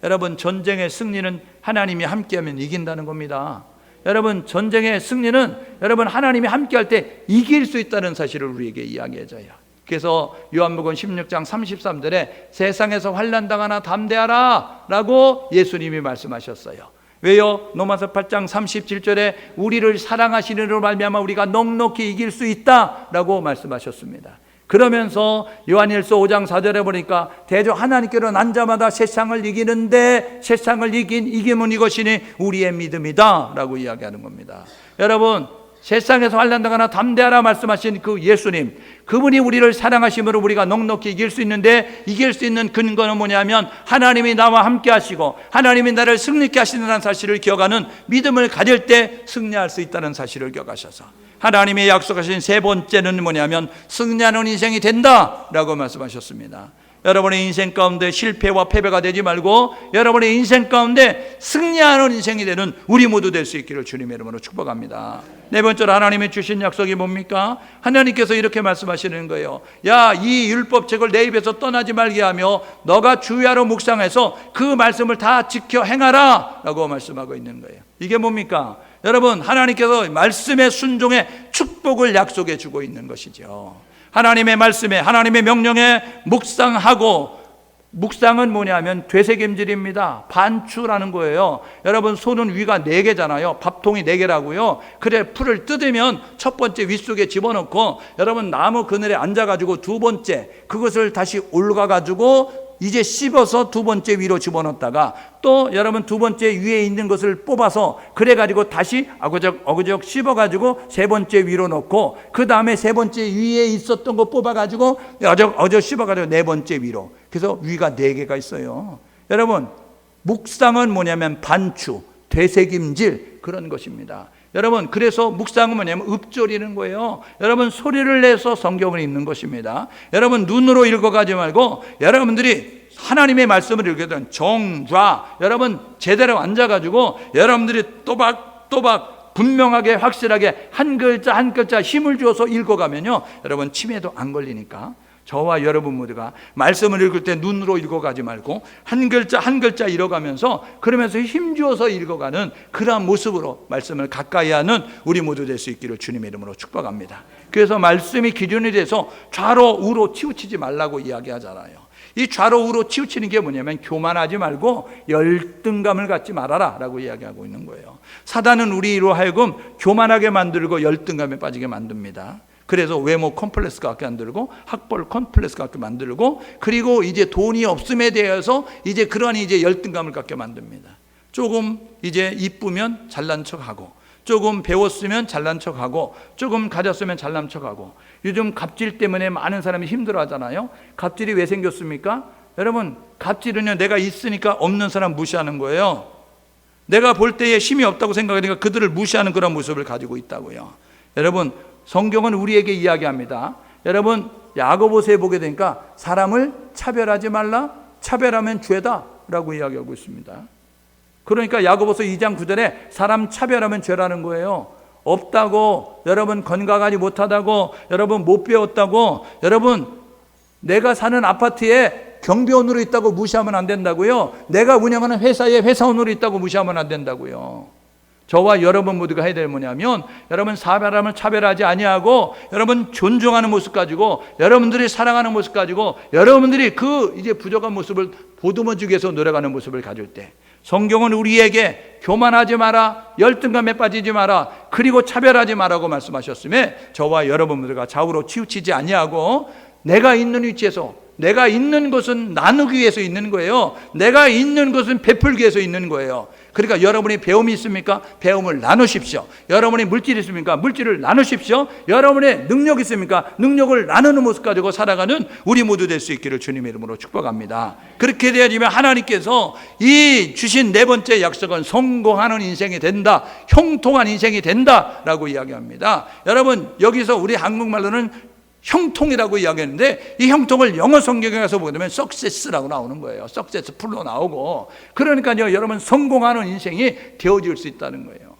A: 여러분, 전쟁의 승리는 하나님이 함께하면 이긴다는 겁니다. 여러분, 전쟁의 승리는 여러분 하나님이 함께할 때 이길 수 있다는 사실을 우리에게 이야기해줘요. 그래서 요한복음 16장 33절에 세상에서 환난당하나 담대하라 라고 예수님이 말씀하셨어요. 왜요? 로마서 8장 37절에 우리를 사랑하시는 이로 말미암아 우리가 넉넉히 이길 수 있다라고 말씀하셨습니다. 그러면서 요한일서 5장 4절에 보니까 대저 하나님께로 난 자마다 세상을 이기는데 세상을 이긴 이김은 이것이니 우리의 믿음이다 라고 이야기하는 겁니다. 여러분, 세상에서 환난당하나 담대하라 말씀하신 그 예수님, 그분이 우리를 사랑하심으로 우리가 넉넉히 이길 수 있는데 이길 수 있는 근거는 뭐냐면 하나님이 나와 함께 하시고 하나님이 나를 승리케 하시는 사실을 기억하는 믿음을 가질 때 승리할 수 있다는 사실을 기억하셔서 하나님이 약속하신 세 번째는 뭐냐면 승리하는 인생이 된다라고 말씀하셨습니다. 여러분의 인생 가운데 실패와 패배가 되지 말고 여러분의 인생 가운데 승리하는 인생이 되는 우리 모두 될 수 있기를 주님의 이름으로 축복합니다. 네 번째로 하나님이 주신 약속이 뭡니까? 하나님께서 이렇게 말씀하시는 거예요. 야, 이 율법책을 내 입에서 떠나지 말게 하며 너가 주야로 묵상해서 그 말씀을 다 지켜 행하라 라고 말씀하고 있는 거예요. 이게 뭡니까? 여러분, 하나님께서 말씀의 순종에 축복을 약속해 주고 있는 것이죠. 하나님의 말씀에, 하나님의 명령에 묵상하고, 묵상은 뭐냐면 되새김질입니다. 반추라는 거예요. 여러분, 손은 위가 4개잖아요. 밥통이 4개라고요. 그래, 풀을 뜯으면 첫 번째 윗속에 집어넣고, 여러분 나무 그늘에 앉아가지고 두 번째 그것을 다시 올가가지고 이제 씹어서 두 번째 위로 집어넣었다가 또 여러분 두 번째 위에 있는 것을 뽑아서 그래가지고 다시 어그적 씹어가지고 세 번째 위로 넣고 그 다음에 세 번째 위에 있었던 거 뽑아가지고 어적 씹어가지고 네 번째 위로. 그래서 위가 4개가 있어요. 여러분, 묵상은 뭐냐면 반추, 되새김질 그런 것입니다. 여러분, 그래서 묵상은 뭐냐면 읊조리는 거예요. 여러분, 소리를 내서 성경을 읽는 것입니다. 여러분, 눈으로 읽어가지 말고 여러분들이 하나님의 말씀을 읽게 되면 정좌, 여러분 제대로 앉아가지고 여러분들이 또박또박 분명하게 확실하게 한 글자 한 글자 힘을 주어서 읽어가면요, 여러분 치매도 안 걸리니까 저와 여러분 모두가 말씀을 읽을 때 눈으로 읽어가지 말고 한 글자 한 글자 읽어가면서 그러면서 힘주어서 읽어가는 그러한 모습으로 말씀을 가까이 하는 우리 모두 될 수 있기를 주님의 이름으로 축복합니다. 그래서 말씀이 기준이 돼서 좌로 우로 치우치지 말라고 이야기하잖아요. 이 좌로 우로 치우치는 게 뭐냐면 교만하지 말고 열등감을 갖지 말아라 라고 이야기하고 있는 거예요. 사단은 우리로 하여금 교만하게 만들고 열등감에 빠지게 만듭니다. 그래서 외모 컴플렉스 갖게 만들고 학벌 컴플렉스 갖게 만들고 그리고 이제 돈이 없음에 대해서 이제 그러한 이제 열등감을 갖게 만듭니다. 조금 이제 이쁘면 잘난 척하고 조금 배웠으면 잘난 척하고 조금 가졌으면 잘난 척하고 요즘 갑질 때문에 많은 사람이 힘들어하잖아요. 갑질이 왜 생겼습니까? 여러분, 갑질은요 내가 있으니까 없는 사람 무시하는 거예요. 내가 볼 때에 힘이 없다고 생각하니까 그들을 무시하는 그런 모습을 가지고 있다고요. 여러분, 성경은 우리에게 이야기합니다. 여러분, 야고보서에 보게 되니까 사람을 차별하지 말라, 차별하면 죄다 라고 이야기하고 있습니다. 그러니까 야고보서 2장 9절에 사람 차별하면 죄라는 거예요. 없다고, 여러분 건강하지 못하다고, 여러분 못 배웠다고, 여러분 내가 사는 아파트에 경비원으로 있다고 무시하면 안 된다고요. 내가 운영하는 회사에 회사원으로 있다고 무시하면 안 된다고요. 저와 여러분 모두가 해야 될 뭐냐면 여러분 사람을 차별하지 아니하고 여러분 존중하는 모습 가지고 여러분들이 사랑하는 모습 가지고 여러분들이 그 이제 부족한 모습을 보듬어주기 위해서 노력하는 모습을 가질 때 성경은 우리에게 교만하지 마라, 열등감에 빠지지 마라, 그리고 차별하지 마라고 말씀하셨음에 저와 여러분 모두가 좌우로 치우치지 아니하고 내가 있는 위치에서 내가 있는 것은 나누기 위해서 있는 거예요. 내가 있는 것은 베풀기 위해서 있는 거예요. 그러니까 여러분이 배움이 있습니까? 배움을 나누십시오. 여러분이 물질이 있습니까? 물질을 나누십시오. 여러분의 능력이 있습니까? 능력을 나누는 모습 가지고 살아가는 우리 모두 될 수 있기를 주님의 이름으로 축복합니다. 그렇게 되어지면 하나님께서 이 주신 네 번째 약속은 성공하는 인생이 된다, 형통한 인생이 된다라고 이야기합니다. 여러분, 여기서 우리 한국말로는 형통이라고 이야기했는데 이 형통을 영어 성경에 가서 보게 되면 success라고 나오는 거예요. successful로 나오고, 그러니까요 여러분 성공하는 인생이 되어질 수 있다는 거예요.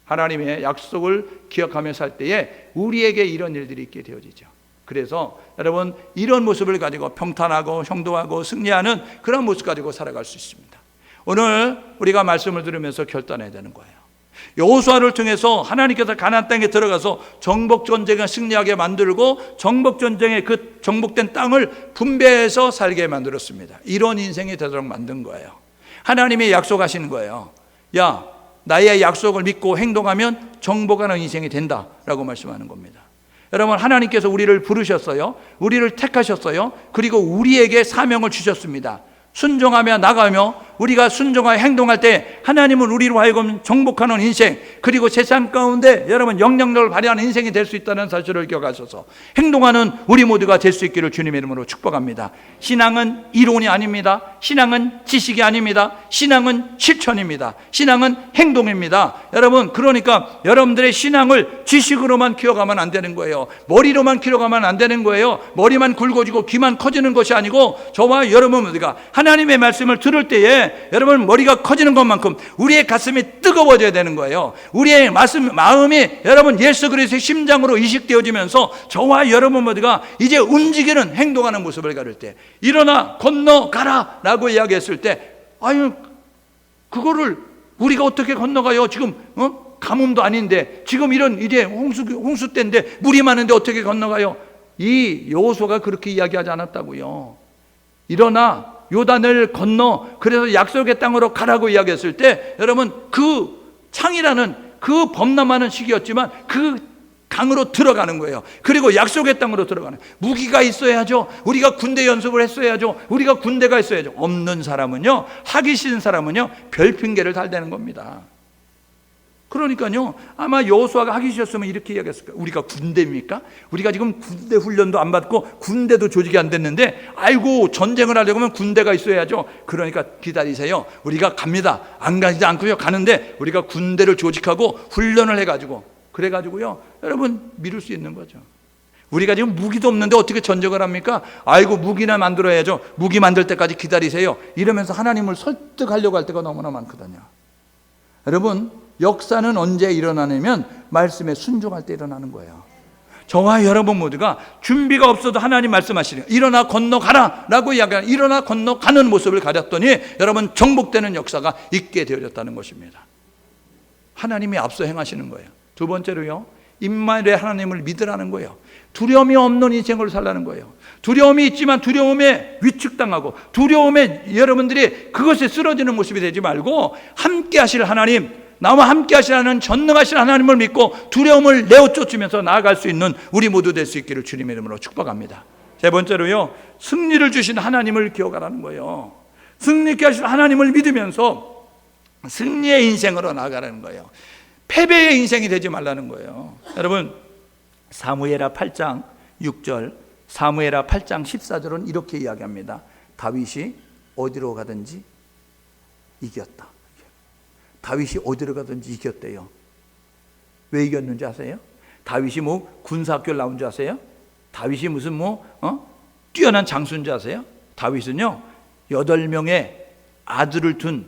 A: 하나님의 약속을 기억하며 살 때에 우리에게 이런 일들이 있게 되어지죠. 그래서 여러분 이런 모습을 가지고 평탄하고 형통하고 승리하는 그런 모습 가지고 살아갈 수 있습니다. 오늘 우리가 말씀을 들으면서 결단해야 되는 거예요. 여호수아를 통해서 하나님께서 가나안 땅에 들어가서 정복 전쟁을 승리하게 만들고 정복 전쟁의 그 정복된 땅을 분배해서 살게 만들었습니다. 이런 인생이 되도록 만든 거예요. 하나님이 약속하시는 거예요. 야, 나의 약속을 믿고 행동하면 정복하는 인생이 된다라고 말씀하는 겁니다. 여러분, 하나님께서 우리를 부르셨어요. 우리를 택하셨어요. 그리고 우리에게 사명을 주셨습니다. 순종하며 나가며 우리가 순종하여 행동할 때 하나님은 우리로 하여금 정복하는 인생, 그리고 세상 가운데 여러분 영향력을 발휘하는 인생이 될 수 있다는 사실을 기억하셔서 행동하는 우리 모두가 될 수 있기를 주님의 이름으로 축복합니다. 신앙은 이론이 아닙니다. 신앙은 지식이 아닙니다. 신앙은 실천입니다. 신앙은 행동입니다. 여러분, 그러니까 여러분들의 신앙을 지식으로만 키워가면 안 되는 거예요. 머리로만 키워가면 안 되는 거예요. 머리만 굵어지고 귀만 커지는 것이 아니고 저와 여러분 모두가 하나님의 말씀을 들을 때에 여러분 머리가 커지는 것만큼 우리의 가슴이 뜨거워져야 되는 거예요. 우리의 마음이 여러분 예수 그리스도의 심장으로 이식되어지면서 저와 여러분 모두가 이제 움직이는 행동하는 모습을 가릴 때, 일어나 건너가라 라고 이야기했을 때, 아유 그거를 우리가 어떻게 건너가요? 지금 가뭄도 아닌데, 지금 이런 이제 홍수 때인데 물이 많은데 어떻게 건너가요? 이 여호수아가 그렇게 이야기하지 않았다고요. 일어나 요단을 건너 그래서 약속의 땅으로 가라고 이야기했을 때, 여러분 그 창이라는 그 범람하는 시기였지만 그 강으로 들어가는 거예요. 그리고 약속의 땅으로 들어가는, 무기가 있어야죠. 우리가 군대 연습을 했어야죠. 우리가 군대가 있어야죠. 없는 사람은요, 하기 싫은 사람은요 별 핑계를 달대는 겁니다. 그러니까요, 아마 여호수아가 하기 싫었으면 이렇게 이야기했을 거예요. 우리가 군대입니까? 우리가 지금 군대 훈련도 안 받고 군대도 조직이 안 됐는데, 아이고 전쟁을 하려고 하면 군대가 있어야죠. 그러니까 기다리세요. 우리가 갑니다. 안 가지 않고요, 가는데 우리가 군대를 조직하고 훈련을 해가지고, 그래가지고요 여러분 미룰 수 있는 거죠. 우리가 지금 무기도 없는데 어떻게 전쟁을 합니까? 아이고 무기나 만들어야죠. 무기 만들 때까지 기다리세요. 이러면서 하나님을 설득하려고 할 때가 너무나 많거든요. 여러분, 역사는 언제 일어나냐면 말씀에 순종할 때 일어나는 거예요. 저와 여러분 모두가 준비가 없어도 하나님 말씀하시는, 일어나 건너가라 라고 이야기하는, 일어나 건너가는 모습을 가졌더니 여러분 정복되는 역사가 있게 되어졌다는 것입니다. 하나님이 앞서 행하시는 거예요. 두 번째로요, 임마누엘 하나님을 믿으라는 거예요. 두려움이 없는 인생을 살라는 거예요. 두려움이 있지만 두려움에 위축당하고 두려움에 여러분들이 그것에 쓰러지는 모습이 되지 말고, 함께 하실 하나님, 나와 함께 하시는 전능하신 하나님을 믿고 두려움을 내어쫓으면서 나아갈 수 있는 우리 모두 될 수 있기를 주님의 이름으로 축복합니다. 세 번째로요, 승리를 주신 하나님을 기억하라는 거예요. 승리케 하신 하나님을 믿으면서 승리의 인생으로 나아가라는 거예요. 패배의 인생이 되지 말라는 거예요. 여러분, 사무엘하 8장 6절, 사무엘하 8장 14절은 이렇게 이야기합니다. 다윗이 어디로 가든지 이겼다. 다윗이 어디로 가든지 이겼대요. 왜 이겼는지 아세요? 다윗이 뭐 군사학교를 나온 줄 아세요? 다윗이 무슨 뛰어난 장수인 줄 아세요? 다윗은요 8명의 아들을 둔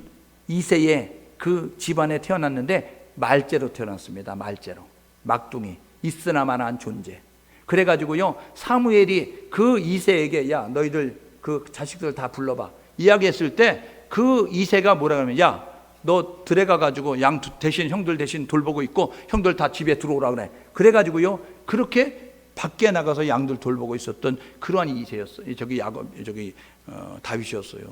A: 이세의 그 집안에 태어났는데 말제로 태어났습니다. 말제로, 막둥이, 있으나마나한 존재. 그래가지고요 사무엘이 그 이세에게, 야 너희들 그 자식들 다 불러봐 이야기했을 때, 그 이세가 뭐라 그러면, 야 너 들어가가지고 양 대신, 형들 대신 돌보고 있고 형들 다 집에 들어오라 그래. 그래가지고요 그렇게 밖에 나가서 양들 돌보고 있었던 그러한 이세였어요. 다윗이었어요.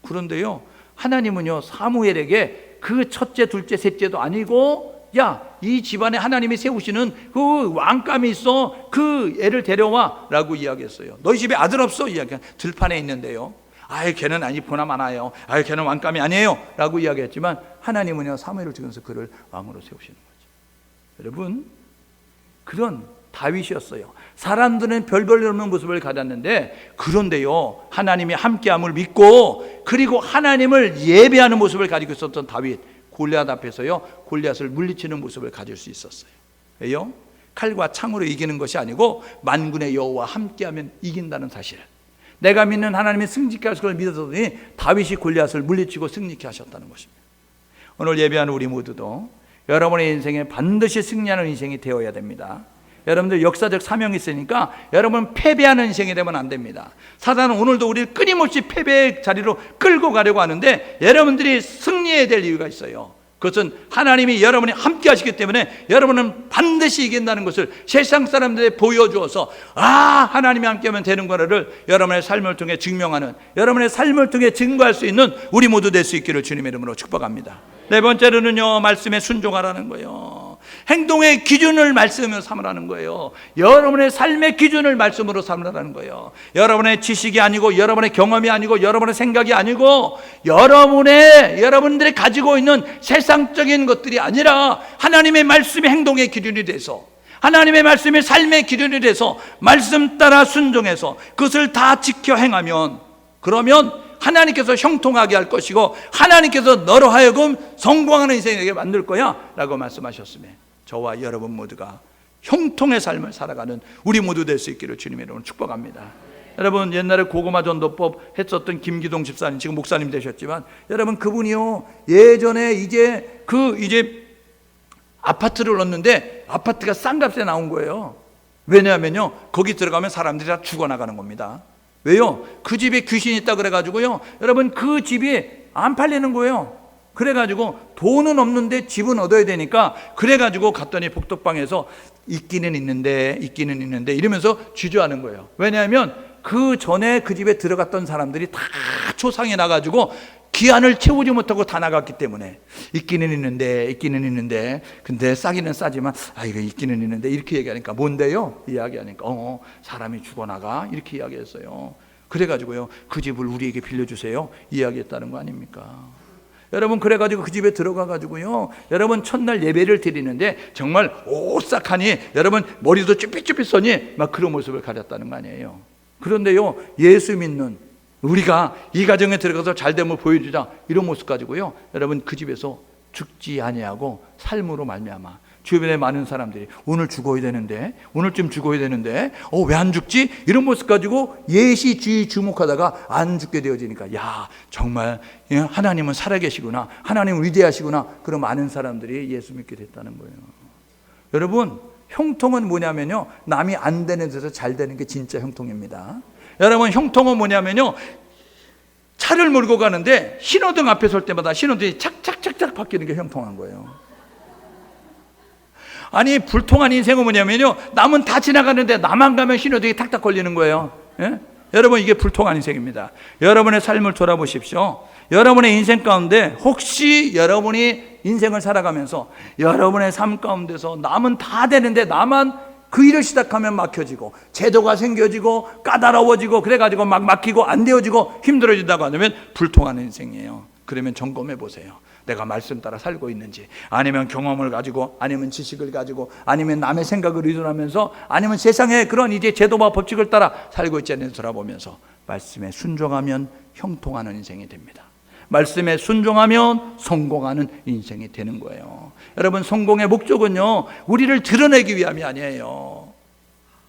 A: 그런데요 하나님은요 사무엘에게 그 첫째, 둘째, 셋째도 아니고, 야 이 집안에 하나님이 세우시는 그 왕감이 있어, 그 애를 데려와 라고 이야기했어요. 너희 집에 아들 없어? 이야기. 들판에 있는데요, 아이 걔는 아니 보나 마나요, 아이 걔는 왕감이 아니에요 라고 이야기했지만, 하나님은요 사무엘을 통해서 그를 왕으로 세우시는 거죠. 여러분, 그런 다윗이었어요. 사람들은 별별 없는 모습을 가졌는데, 그런데요 하나님이 함께함을 믿고 그리고 하나님을 예배하는 모습을 가지고 있었던 다윗, 골리앗 앞에서요 골리앗을 물리치는 모습을 가질 수 있었어요. 왜요? 칼과 창으로 이기는 것이 아니고 만군의 여호와 함께하면 이긴다는 사실, 내가 믿는 하나님이 승리케 하실 걸 믿었더니 다윗이 골리앗을 물리치고 승리케 하셨다는 것입니다. 오늘 예배하는 우리 모두도 여러분의 인생에 반드시 승리하는 인생이 되어야 됩니다. 여러분들 역사적 사명이 있으니까 여러분 패배하는 인생이 되면 안 됩니다. 사단은 오늘도 우리를 끊임없이 패배의 자리로 끌고 가려고 하는데, 여러분들이 승리해야 될 이유가 있어요. 그것은 하나님이 여러분이 함께 하시기 때문에 여러분은 반드시 이긴다는 것을 세상 사람들에 보여주어서, 하나님이 함께하면 되는 거를 여러분의 삶을 통해 증명하는, 여러분의 삶을 통해 증거할 수 있는 우리 모두 될 수 있기를 주님의 이름으로 축복합니다. 네 번째로는요 말씀에 순종하라는 거예요. 행동의 기준을 말씀으로 삼으라는 거예요. 여러분의 삶의 기준을 말씀으로 삼으라는 거예요. 여러분의 지식이 아니고, 여러분의 경험이 아니고, 여러분의 생각이 아니고, 여러분들이 가지고 있는 세상적인 것들이 아니라 하나님의 말씀이 행동의 기준이 돼서, 하나님의 말씀이 삶의 기준이 돼서 말씀 따라 순종해서 그것을 다 지켜 행하면, 그러면 하나님께서 형통하게 할 것이고 하나님께서 너로 하여금 성공하는 인생에게 만들 거야 라고 말씀하셨으며, 저와 여러분 모두가 형통의 삶을 살아가는 우리 모두 될 수 있기를 주님의 이름으로 축복합니다. 여러분, 옛날에 고구마 전도법 했었던 김기동 집사님, 지금 목사님 되셨지만, 여러분 그분이요, 예전에 이제 아파트를 얻는데 아파트가 싼 값에 나온 거예요. 왜냐하면요, 거기 들어가면 사람들이 다 죽어나가는 겁니다. 왜요? 그 집에 귀신이 있다 그래가지고요, 여러분 그 집이 안 팔리는 거예요. 그래가지고 돈은 없는데 집은 얻어야 되니까, 그래가지고 갔더니 복덕방에서 있기는 있는데 이러면서 주저하는 거예요. 왜냐하면 그 전에 그 집에 들어갔던 사람들이 다 초상이 나가지고 기한을 채우지 못하고 다 나갔기 때문에, 있기는 있는데 근데 싸기는 싸지만 이거 있기는 있는데 이렇게 얘기하니까, 뭔데요? 이야기하니까 사람이 죽어나가 이렇게 이야기했어요. 그래가지고요, 그 집을 우리에게 빌려주세요 이야기했다는 거 아닙니까? 여러분, 그래가지고 그 집에 들어가가지고요, 여러분 첫날 예배를 드리는데 정말 오싹하니, 여러분 머리도 쭈삣쭈삣서니 막 그런 모습을 가졌다는 거 아니에요. 그런데요, 예수 믿는 우리가 이 가정에 들어가서 잘됨을 보여주자, 이런 모습 가지고요, 여러분 그 집에서 죽지 아니하고 삶으로 말미암아 주변에 많은 사람들이 오늘쯤 죽어야 되는데 왜 안 죽지? 이런 모습 가지고 예시주의 주목하다가 안 죽게 되어지니까, 야, 정말 하나님은 살아계시구나, 하나님은 위대하시구나, 그런 많은 사람들이 예수 믿게 됐다는 거예요. 여러분, 형통은 뭐냐면요, 남이 안 되는 데서 잘 되는 게 진짜 형통입니다. 여러분, 형통은 뭐냐면요, 차를 몰고 가는데 신호등 앞에 설 때마다 신호등이 착착착착 바뀌는 게 형통한 거예요. 아니, 불통한 인생은 뭐냐면요, 남은 다 지나가는데 나만 가면 신호등이 탁탁 걸리는 거예요. 예? 여러분, 이게 불통한 인생입니다. 여러분의 삶을 돌아보십시오. 여러분의 인생 가운데 혹시 여러분이 인생을 살아가면서 여러분의 삶 가운데서 남은 다 되는데 나만 그 일을 시작하면 막혀지고, 제도가 생겨지고 까다로워지고, 그래가지고 막 막히고 안 되어지고 힘들어진다고 하면 불통한 인생이에요. 그러면 점검해 보세요. 내가 말씀 따라 살고 있는지, 아니면 경험을 가지고, 아니면 지식을 가지고, 아니면 남의 생각을 의존하면서, 아니면 세상의 그런 이제 제도와 법칙을 따라 살고 있지 않는지 돌아보면서 말씀에 순종하면 형통하는 인생이 됩니다. 말씀에 순종하면 성공하는 인생이 되는 거예요. 여러분, 성공의 목적은요, 우리를 드러내기 위함이 아니에요.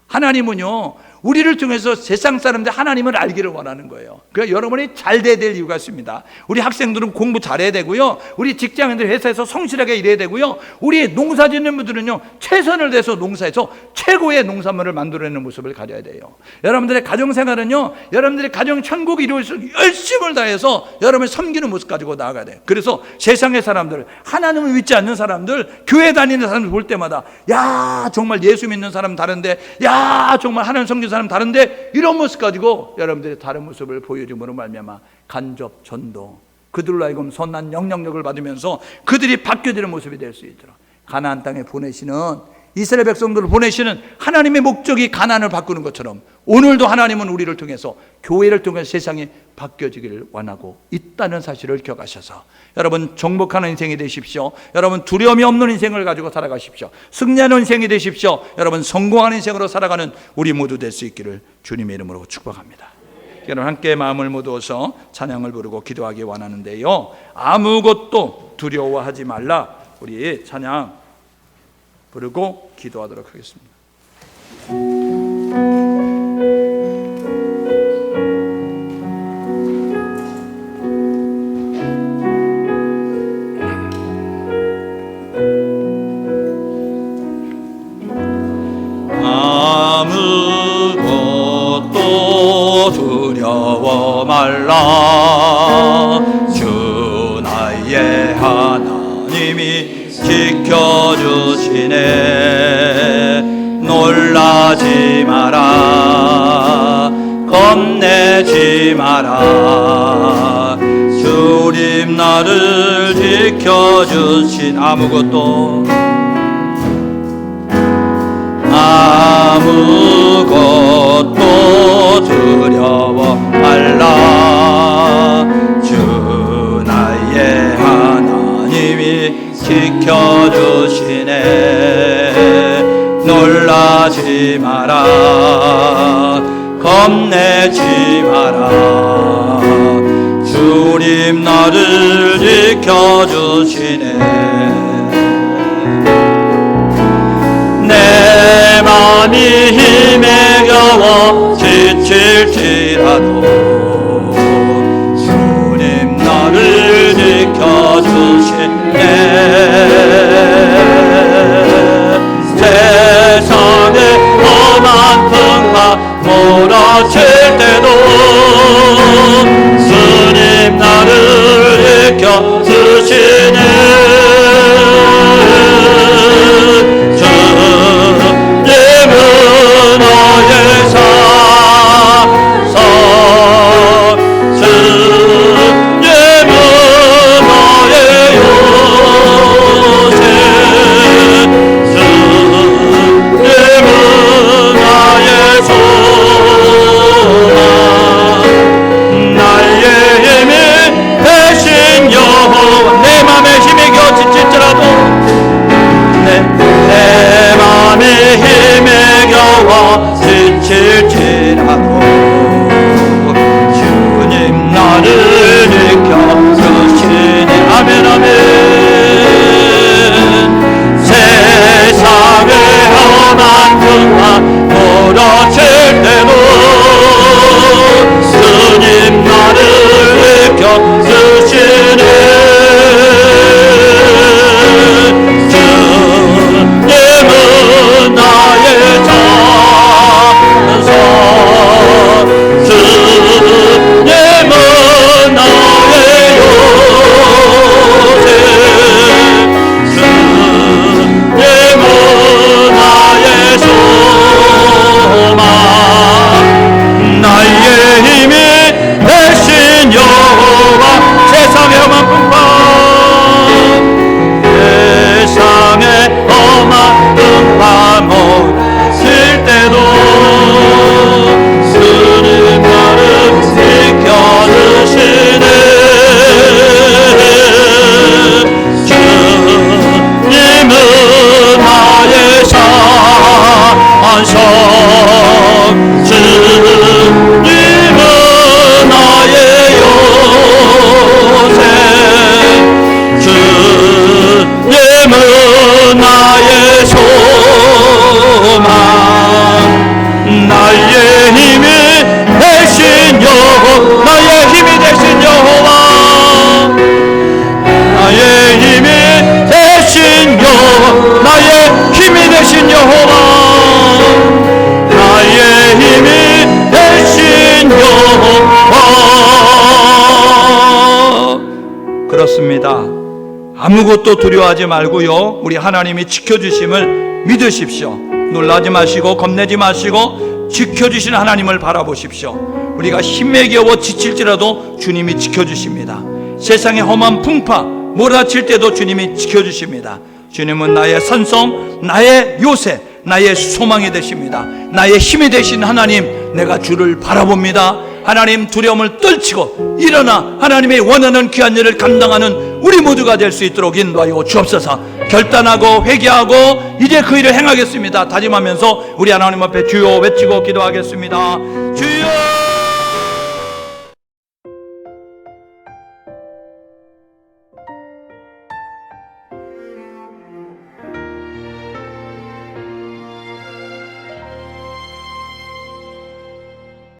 A: 하나님은요, 우리를 통해서 세상 사람들 하나님을 알기를 원하는 거예요. 그러니까 여러분이 잘 돼야 될 이유가 있습니다. 우리 학생들은 공부 잘해야 되고요, 우리 직장인들 회사에서 성실하게 일해야 되고요, 우리 농사 짓는 분들은요, 최선을 다해서 농사에서 최고의 농산물을 만들어내는 모습을 가져야 돼요. 여러분들의 가정생활은요, 여러분들의 가정 천국이 이루어질 수 있도록 열심을 다해서 여러분을 섬기는 모습 가지고 나아가야 돼요. 그래서 세상의 사람들, 하나님을 믿지 않는 사람들, 교회 다니는 사람들 볼 때마다, 야, 정말 예수 믿는 사람 다른데, 야, 정말 하나님 섬기는 사람 다른데, 이런 모습 가지고 여러분들이 다른 모습을 보여줌으로 말미암아 간접 전도, 그들로 하여금 선한 영향력을 받으면서 그들이 바뀌어지는 모습이 될 수 있도록 가나안 땅에 보내시는, 이스라엘 백성들을 보내시는 하나님의 목적이 가나안을 바꾸는 것처럼, 오늘도 하나님은 우리를 통해서, 교회를 통해서 세상이 바뀌어지기를 원하고 있다는 사실을 기억하셔서 여러분 정복하는 인생이 되십시오. 여러분 두려움이 없는 인생을 가지고 살아가십시오. 승리하는 인생이 되십시오. 여러분 성공하는 인생으로 살아가는 우리 모두 될 수 있기를 주님의 이름으로 축복합니다. 여러분 함께 마음을 모두어서 찬양을 부르고 기도하기 원하는데요, 아무것도 두려워하지 말라, 우리 찬양 부르고 기도하도록 하겠습니다.
B: 아무것도 두려워 말라. 주 나의 하나님이 지켜주시네. 놀라지 마라, 겁내지 마라. 주님 나를 지켜주신 아무것도 아무것도 두려워 말라. 주 나의 하나님이 지켜주시네. 놀라지 마라. 겁내지 마라. 주님 나를 지켜주시네. 내 맘이 힘에 겨워 지칠지라도 주님 나를 지켜주시네. 세상에 험한 풍파 몰아칠 때도 주님 나를 지켜주시네. 주님은 나의 사상, 주님은 나의 요새, 주님은 나의 소망, 나의 힘이 되신 여호와. 내 맘에 힘이 겨워 지칠지라도, 내 맘에 힘에 겨워 지칠지라도 주님 나를 지켜주시니. 아멘 아멘. 세상의 험한 풍파 몰아칠 때도 주님 나를 지켜주시네. 주님은 나의 찬송, 주님은 나의 요새, 주님은 나의 소망, 나의 힘이 되신 여호와. 세상의 험한 풍파, 세상의 험한 풍파 몰아칠 때도 주님 나를 지켜주시네. 주님은 나의 산성, 주님은 나의 요새, 주님은 나의 소망, 나의 힘이 되신 여호와. 나의 힘이 되신 여호와, 나의 힘이 되신 여호와, 나의 힘이 되신 여호와, 나의 힘이 되신 여호와. 그렇습니다. 아무것도 두려워하지 말고요, 우리 하나님이 지켜주심을 믿으십시오. 놀라지 마시고 겁내지 마시고 지켜주신 하나님을 바라보십시오. 우리가 힘에 겨워 지칠지라도 주님이 지켜주십니다. 세상의 험한 풍파 몰아칠 때도 주님이 지켜주십니다. 주님은 나의 선성, 나의 요새, 나의 소망이 되십니다. 나의 힘이 되신 하나님, 내가 주를 바라봅니다. 하나님, 두려움을 떨치고 일어나 하나님의 원하는 귀한 일을 감당하는 우리 모두가 될 수 있도록 인도하여 주옵소서. 결단하고 회개하고 이제 그 일을 행하겠습니다 다짐하면서 우리 하나님 앞에 주여 외치고 기도하겠습니다. 주여.